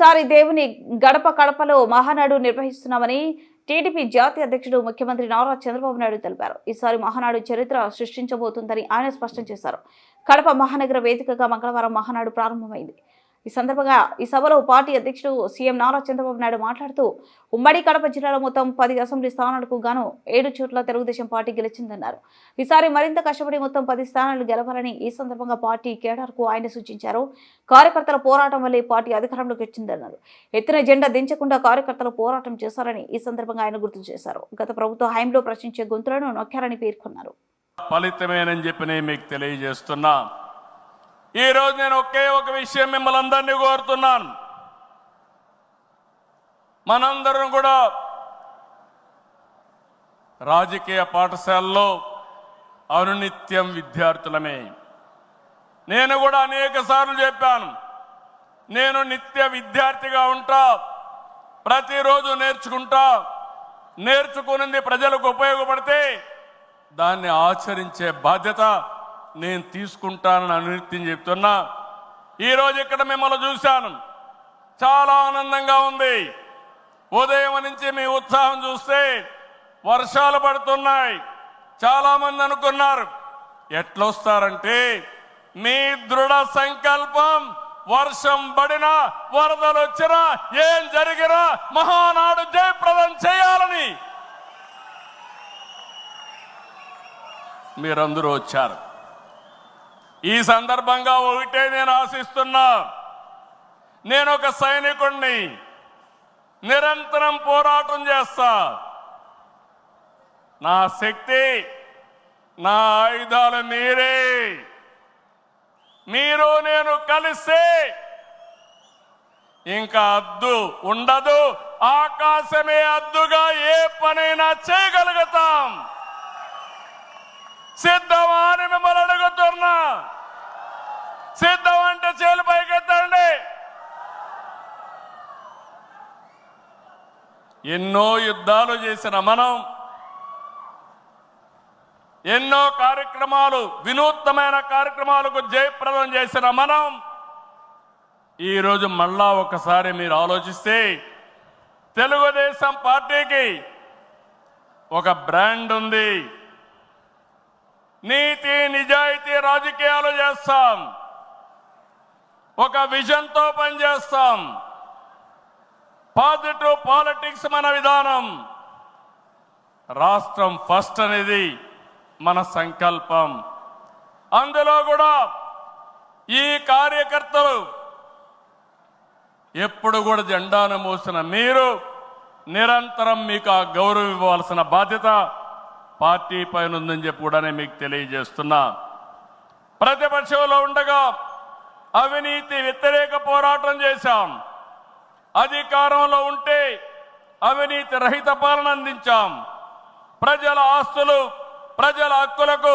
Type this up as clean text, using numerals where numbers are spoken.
ఈసారి దేవుని గడప కడపలో మహానాడు నిర్వహిస్తున్నామని టీడీపీ జాతీయ అధ్యక్షుడు ముఖ్యమంత్రి నారా చంద్రబాబు నాయుడు తెలిపారు. ఈసారి మహానాడు చరిత్ర సృష్టించబోతుందని ఆయన స్పష్టం చేశారు. కడప మహానగర వేదికగా మంగళవారం మహానాడు ప్రారంభమైంది. ఈ సందర్భంగా ఈ సభలో పార్టీ అధ్యక్షుడు సీఎం నారా చంద్రబాబు నాయుడు మాట్లాడుతూ ఉమ్మడి కడప జిల్లాలో మొత్తం 10 అసెంబ్లీ స్థానాలకు గాను 7 చోట్ల తెలుగుదేశం పార్టీ గెలిచిందన్నారు. ఈసారి మరింత కష్టపడి మొత్తం 10 స్థానాలు గెలవాలని ఈ సందర్భంగా పార్టీ కేడర్కు ఆయన సూచించారు. కార్యకర్తల పోరాటం వల్లే పార్టీ అధికారంలోకి వచ్చిందన్నారు. ఎత్తిన జెండా దించకుండా కార్యకర్తలు పోరాటం చేశారని ఈ సందర్భంగా ఆయన గుర్తు చేశారు. గత ప్రభుత్వ హయాంలో ప్రశ్నించే గొంతులను నొక్కారని పేర్కొన్నారు. ఫలితమేనని చెప్పి నేను మీకు తెలియజేస్తున్నా. ఈ రోజు నేను ఒకే ఒక విషయం మిమ్మల్ని అందరినీ కోరుతున్నాను. మనందరం కూడా రాజకీయ పాఠశాలలో అనునిత్యం విద్యార్థులమే. నేను కూడా అనేక సార్లు చెప్పాను, నేను నిత్య విద్యార్థిగా ఉంటా, ప్రతిరోజు నేర్చుకుంటా, నేర్చుకున్నది ప్రజలకు ఉపయోగపడితే దాన్ని ఆచరించే బాధ్యత నేను తీసుకుంటానని అనునిత్యం చెప్తున్నా. ఈరోజు ఇక్కడ మిమ్మల్ని చూశాను, చాలా ఆనందంగా ఉంది. ఉదయం నుంచి మీ ఉత్సాహం చూస్తే వర్షాలు పడుతున్నాయి. చాలామంది అనుకున్నారు ఎట్లొస్తారంటే మీ దృఢ సంకల్పం వర్షం పడినా వరదలు వచ్చినా ఏం జరిగినా మహానాడు జయప్రదం చేయాలని మీరందరూ వచ్చారు. ఈ సందర్భంగా ఒకటే నేను ఆశిస్తున్నా, నేను ఒక సైనికుడిని, నిరంతరం పోరాటం చేస్తా. నా శక్తి, నా ఆయుధాలు మీరే. మీరు నేను కలిస్తే ఇంకా అద్దు ఉండదు, ఆకాశమే అద్దుగా ఏ పనైనా చేయగలుగుతాం. సిద్ధమా అని మిమ్మల్ని అడుగుతున్నా. సిద్ధం అంటే చేలు పైకెత్తండి. ఎన్నో యుద్ధాలు చేసిన మనం, ఎన్నో కార్యక్రమాలు, వినూత్నమైన కార్యక్రమాలకు జయప్రదం చేసిన మనం ఈరోజు మళ్ళా ఒకసారి మీరు ఆలోచిస్తే తెలుగుదేశం పార్టీకి ఒక బ్రాండ్ ఉంది. నీతి నిజాయితీ రాజకీయాలు చేస్తాం, ఒక విజన్తో పనిచేస్తాం. పాజిటివ్ పాలిటిక్స్ మన విధానం. రాష్ట్రం ఫస్ట్ అనేది మన సంకల్పం. అందులో కూడా ఈ కార్యకర్తలు ఎప్పుడు కూడా జెండాను మోసిన మీరు నిరంతరం మీకు ఆ గౌరవం ఇవ్వాల్సిన బాధ్యత పార్టీ పైన ఉందని చెప్పి కూడా నేను మీకు తెలియజేస్తున్నా. ప్రతిపక్షంలో ఉండగా అవినీతి వ్యతిరేక పోరాటం చేశాం. అధికారంలో ఉంటే అవినీతి రహిత పాలన అందించాం. ప్రజల ఆస్తులు, ప్రజల హక్కులకు